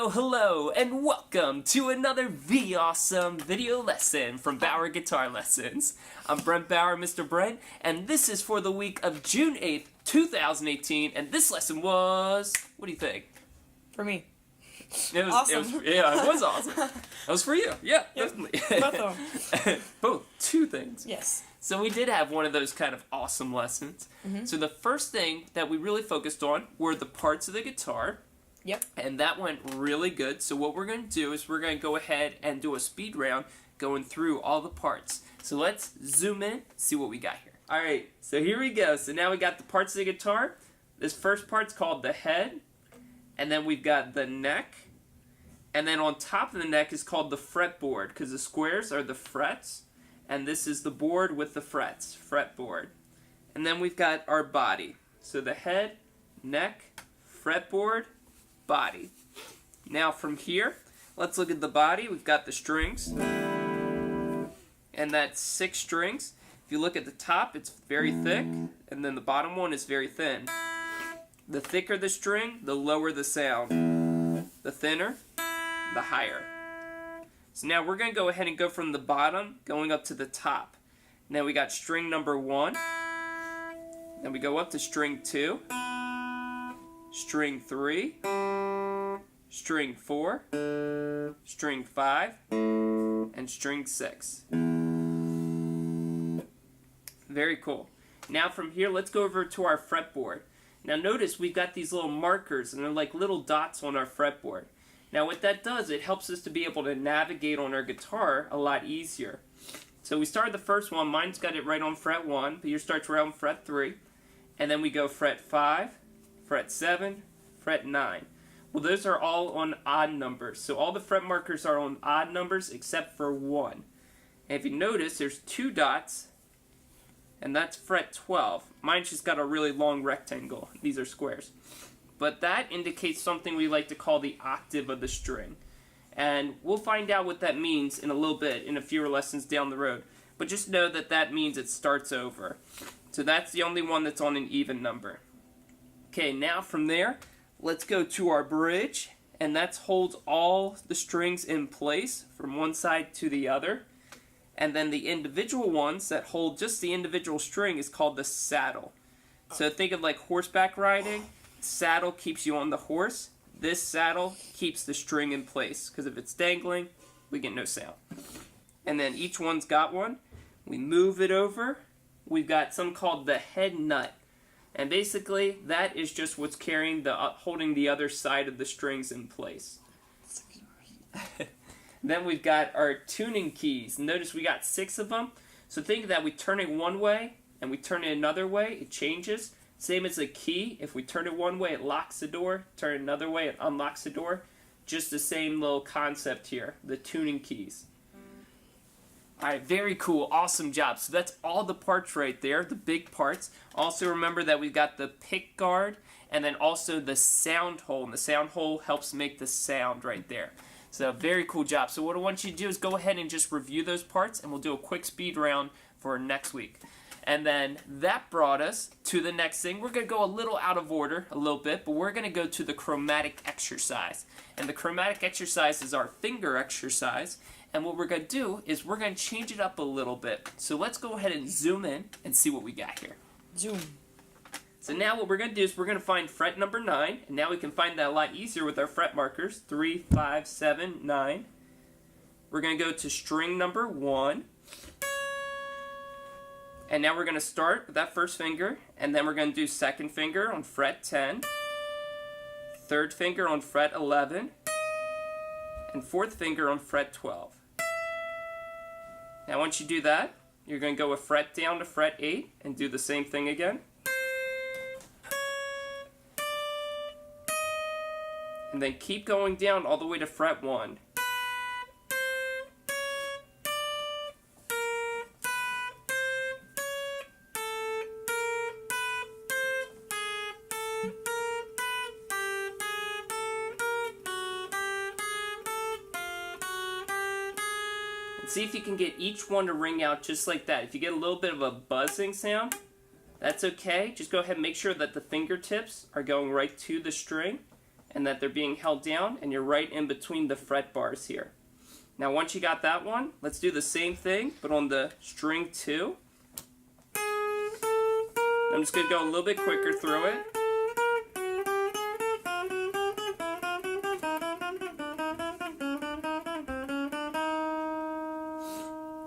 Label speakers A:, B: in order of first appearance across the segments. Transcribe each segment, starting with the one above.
A: Hello, and welcome to another awesome video lesson from Bauer Guitar Lessons. I'm Brent Bauer, Mr. Brent, and this is for the week of June 8th, 2018, and this lesson was... what do you think?
B: For me.
A: It was
B: awesome.
A: It was awesome. That was for you. Yeah, yep. Definitely.
B: Both of them.
A: Both. Two things.
B: Yes.
A: So we did have one of those kind of awesome lessons. So the first thing that we really focused on were the parts of the guitar.
B: Yep.
A: And that went really good. So what we're going to do is we're going to go ahead and do a speed round going through all the parts. So let's zoom in, see what we got here. Alright, so here we go. So now we got the parts of the guitar. This first part's called the head. And then we've got the neck. And then on top of the neck is called the fretboard, because the squares are the frets. And this is the board with the frets, fretboard. And then we've got our body. So the head, neck, fretboard, body. Now from here, let's look at the body. We've got the strings. And that's 6 strings. If you look at the top, it's very thick. And then the bottom one is very thin. The thicker the string, the lower the sound. The thinner, the higher. So now we're going to go ahead and go from the bottom going up to the top. Now we got string number 1. Then we go up to string 2, string 3, string 4, string 5, and string 6. Very cool. Now from here, let's go over to our fretboard. Now notice we've got these little markers, and they're like little dots on our fretboard. Now what that does, it helps us to be able to navigate on our guitar a lot easier. So we started the first one. Mine's got it right on fret 1, but yours starts right on fret 3. And then we go fret 5, fret 7, fret 9. Well, those are all on odd numbers. So all the fret markers are on odd numbers except for 1. And if you notice, there's 2 dots, and that's fret 12. Mine's just got a really long rectangle. These are squares. But that indicates something we like to call the octave of the string. And we'll find out what that means in a little bit, in a few lessons down the road. But just know that that means it starts over. So that's the only one that's on an even number. Okay, now from there, let's go to our bridge. And that holds all the strings in place from one side to the other. And then the individual ones that hold just the individual string is called the saddle. So think of like horseback riding. Saddle keeps you on the horse. This saddle keeps the string in place, because if it's dangling, we get no sound. And then each one's got one. We move it over. We've got some called the head nut. And basically, that is just what's carrying the holding the other side of the strings in place. Then we've got our tuning keys. Notice we got 6 of them. So think that we turn it one way and we turn it another way, it changes. Same as a key. If we turn it one way, it locks the door. Turn it another way, it unlocks the door. Just the same little concept here, the tuning keys. Alright, very cool. Awesome job. So that's all the parts right there, the big parts. Also remember that we've got the pick guard and then also the sound hole. And the sound hole helps make the sound right there. So very cool job. So what I want you to do is go ahead and just review those parts, and we'll do a quick speed round for next week. And then that brought us to the next thing. We're going to go a little out of order, a little bit, but we're going to go to the chromatic exercise. And the chromatic exercise is our finger exercise. And what we're going to do is we're going to change it up a little bit. So let's go ahead and zoom in and see what we got here.
B: Zoom.
A: So now what we're going to do is we're going to find fret number 9. And now we can find that a lot easier with our fret markers. 3, 5, 7, 9. We're going to go to string number 1. And now we're going to start with that first finger, and then we're going to do second finger on fret 10, third finger on fret 11, and fourth finger on fret 12. Now once you do that, you're going to go a fret down to fret 8 and do the same thing again. And then keep going down all the way to fret 1. See if you can get each one to ring out just like that. If you get a little bit of a buzzing sound, that's okay. Just go ahead and make sure that the fingertips are going right to the string. and that they're being held down, and you're right in between the fret bars here. Now once you got that one, let's do the same thing, but on the string 2. I'm just going to go a little bit quicker through it.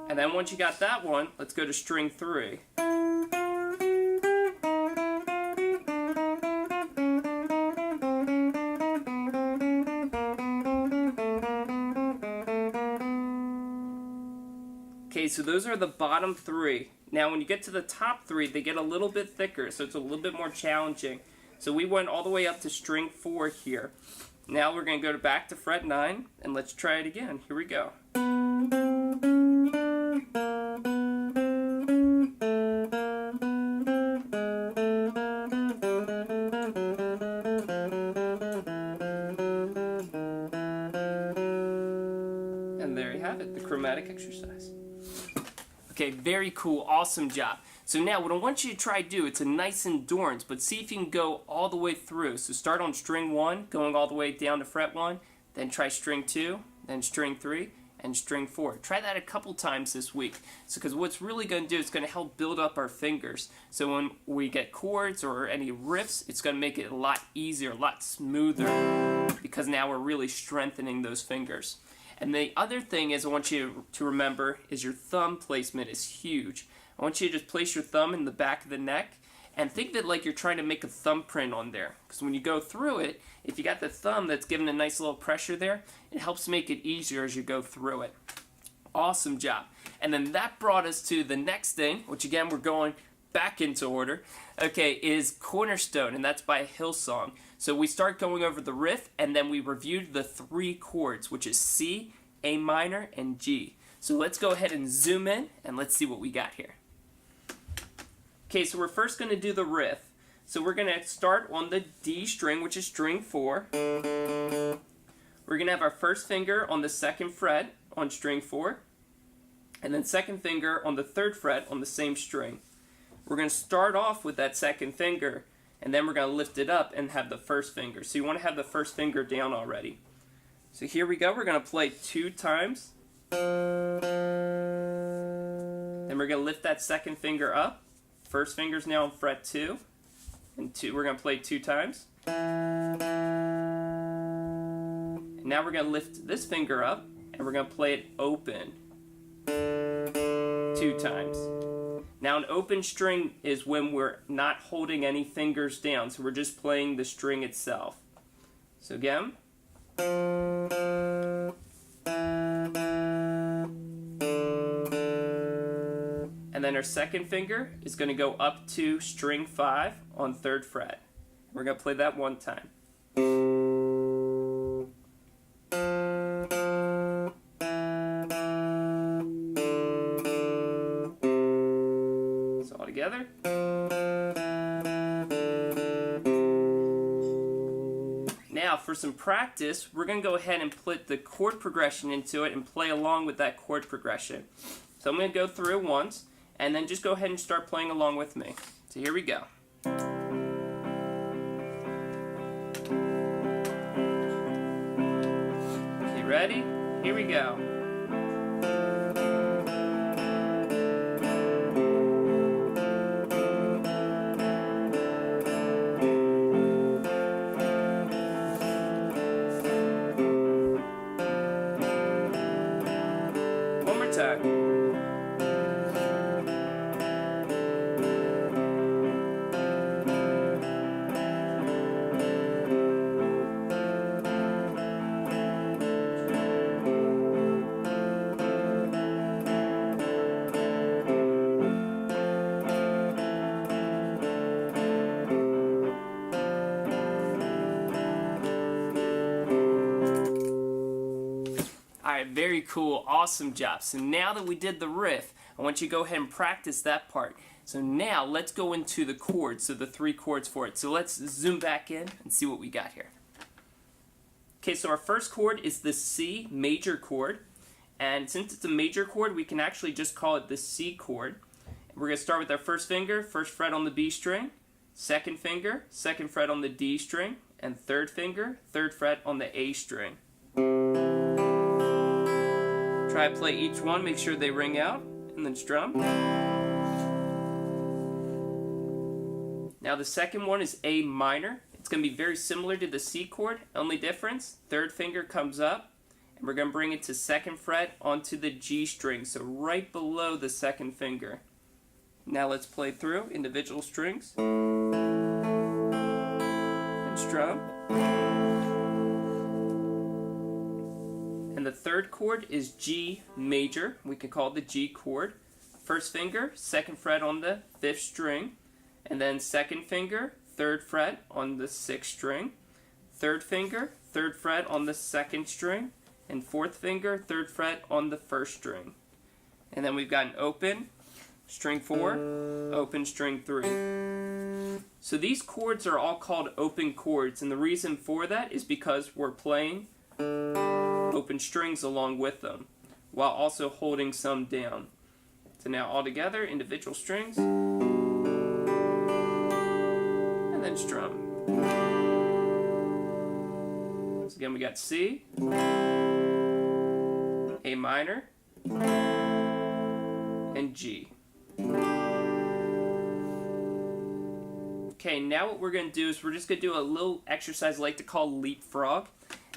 A: And then once you got that one, let's go to string 3. Okay, so those are the bottom 3. Now when you get to the top 3, they get a little bit thicker, so it's a little bit more challenging. So we went all the way up to string 4 here. Now we're going to go back to fret 9, and let's try it again. Here we go. And there you have it, the chromatic exercise. Okay, very cool, awesome job. So now what I want you to try to do, it's a nice endurance, but see if you can go all the way through. So start on string 1, going all the way down to fret 1, then try string 2, then string 3, and string 4. Try that a couple times this week. So because what's really going to do is going to help build up our fingers. So when we get chords or any riffs, it's going to make it a lot easier, a lot smoother, because now we're really strengthening those fingers. And the other thing is I want you to remember is your thumb placement is huge. I want you to just place your thumb in the back of the neck and think of it like you're trying to make a thumbprint on there. Because when you go through it, if you got the thumb that's giving a nice little pressure there, it helps make it easier as you go through it. Awesome job. And then that brought us to the next thing, which again we're going back into order, okay, is Cornerstone, and that's by Hillsong. So we start going over the riff, and then we reviewed the 3 chords, which is C, A minor, and G. So let's go ahead and zoom in, and let's see what we got here. Okay, so we're first going to do the riff. So we're going to start on the D string, which is string 4. We're going to have our first finger on the 2nd fret on string 4, and then 2nd finger on the 3rd fret on the same string. We're going to start off with that 2nd finger, and then we're going to lift it up and have the 1st finger. So you want to have the 1st finger down already. So here we go. We're going to play 2 times. Then we're going to lift that 2nd finger up. 1st finger's now on fret 2. And 2. We're going to play 2 times. And now we're going to lift this finger up, and we're going to play it open 2 times. Now an open string is when we're not holding any fingers down, so we're just playing the string itself. So again. And then our 2nd finger is going to go up to string 5 on 3rd fret. We're going to play that 1 time. So all together. Now for some practice, we're going to go ahead and put the chord progression into it and play along with that chord progression. So I'm going to go through it once, and then just go ahead and start playing along with me. So here we go. Okay, ready? Here we go. One more time. Alright, very cool, awesome job. So now that we did the riff, I want you to go ahead and practice that part. So now let's go into the chords, so the 3 chords for it. So let's zoom back in and see what we got here. Okay, so our first chord is the C major chord. And since it's a major chord, we can actually just call it the C chord. We're going to start with our first finger, 1st fret on the B string, 2nd finger, 2nd fret on the D string, and third finger, 3rd fret on the A string. Try to play each one, make sure they ring out, and then strum. Now the second one is A minor. It's going to be very similar to the C chord, only difference, 3rd finger comes up, and we're going to bring it to 2nd fret onto the G string, so right below the 2nd finger. Now let's play through individual strings, and strum. And the 3rd chord is G major, we can call it the G chord. 1st finger, 2nd fret on the 5th string, and then 2nd finger, 3rd fret on the 6th string, 3rd finger, 3rd fret on the 2nd string, and 4th finger, 3rd fret on the 1st string. And then we've got an open, string 4, open, string 3. So these chords are all called open chords, and the reason for that is because we're playing open strings along with them, while also holding some down. So now all together, individual strings, and then strum. So again, we got C, A minor, and G. Okay, now what we're going to do is we're just going to do a little exercise I like to call Leapfrog.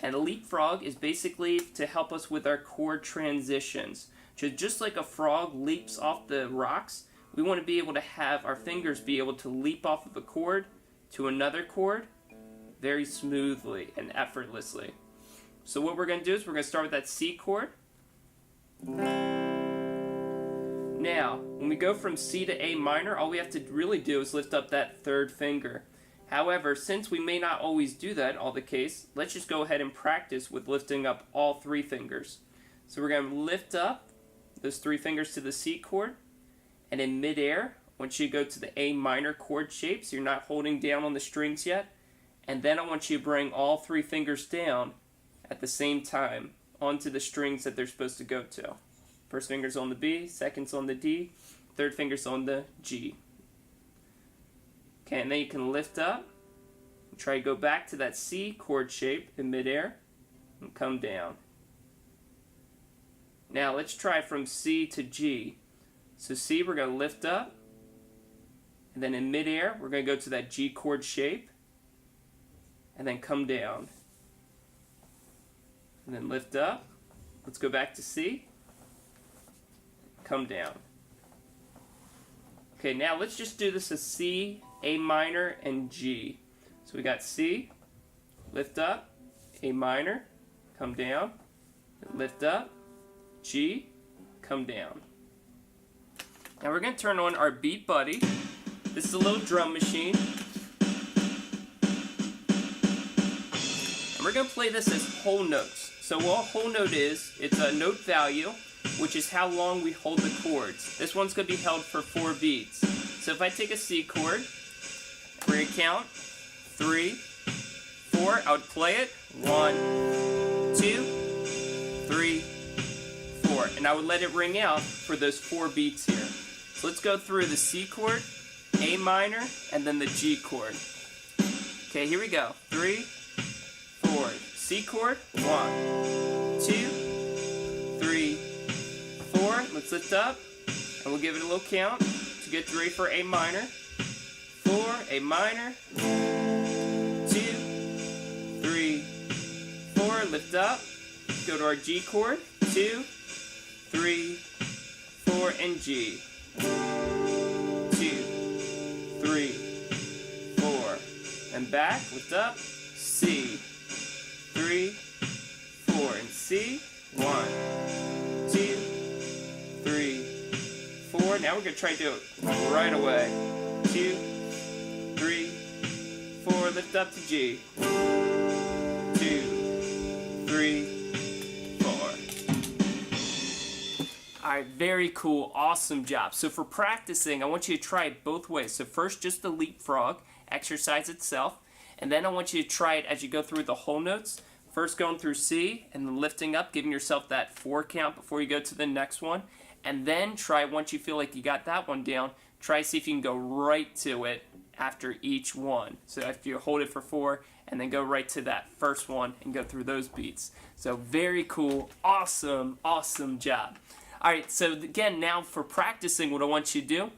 A: And a leapfrog is basically to help us with our chord transitions. So just like a frog leaps off the rocks, we want to be able to have our fingers be able to leap off of a chord to another chord very smoothly and effortlessly. So what we're going to do is we're going to start with that C chord. Now, when we go from C to A minor, all we have to really do is lift up that 3rd finger. However, since we may not always do that, all the case, let's just go ahead and practice with lifting up all 3 fingers. So we're going to lift up those 3 fingers to the C chord, and in midair, I want you to go to the A minor chord shape, so you're not holding down on the strings yet, and then I want you to bring all 3 fingers down at the same time onto the strings that they're supposed to go to. 1st finger's on the B, 2nd's on the D, 3rd finger's on the G. Okay, and then you can lift up, and try to go back to that C chord shape in midair, and come down. Now let's try from C to G. So C, we're going to lift up, and then in midair, we're going to go to that G chord shape, and then come down. And then lift up, let's go back to C, come down. Okay, now let's just do this as C, A minor, and G. So we got C, lift up, A minor, come down, lift up, G, come down. Now we're going to turn on our Beat Buddy. This is a little drum machine. And we're going to play this as whole notes. So what a whole note is, it's a note value, which is how long we hold the chords. This one's going to be held for 4 beats. So if I take a C chord, we're going to count 3, 4, I would play it 1, 2, 3, 4, and I would let it ring out for those 4 beats here. So let's go through the C chord, A minor, and then the G chord. Okay, here we go. 3, 4, C chord, 1, 2, 3, 4. Let's lift up, and we'll give it a little count to get ready for A minor. 4, A minor, 2, 3, 4, lift up, go to our G chord, 2, 3, 4, and G. 2, 3, 4, and back, lift up, C, 3, 4, and C, 1, 2, 3, 4. Now we're going to try to do it right away. 2, 3, 4, lift up to G. 2, 3, 4. Alright, very cool, awesome job. So for practicing, I want you to try it both ways. So first just the Leapfrog exercise itself, and then I want you to try it as you go through the whole notes. First going through C, and then lifting up, giving yourself that 4 count before you go to the next one. And then try, once you feel like you got that one down, try to see if you can go right to it after each one. So if you hold it for 4, and then go right to that first one and go through those beats. So very cool, awesome job. All right, so again, now for practicing, what I want you to do,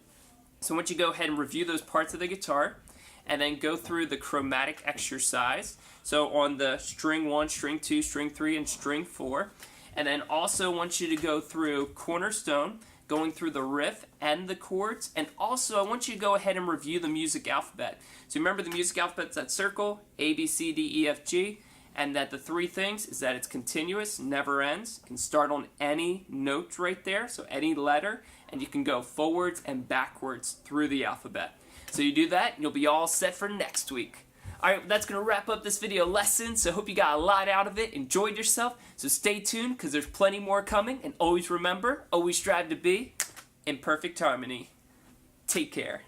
A: so I want you to go ahead and review those parts of the guitar, and then go through the chromatic exercise. So on the string 1, string 2, string 3, and string 4. And then also want you to go through Cornerstone, going through the riff and the chords. And also I want you to go ahead and review the music alphabet. So remember the music alphabet's that circle, A, B, C, D, E, F, G. And that the 3 things is that it's continuous, never ends. You can start on any note right there, so any letter. And you can go forwards and backwards through the alphabet. So you do that, and you'll be all set for next week. Alright, that's going to wrap up this video lesson, so I hope you got a lot out of it, enjoyed yourself. So stay tuned, because there's plenty more coming, and always remember, always strive to be in perfect harmony. Take care.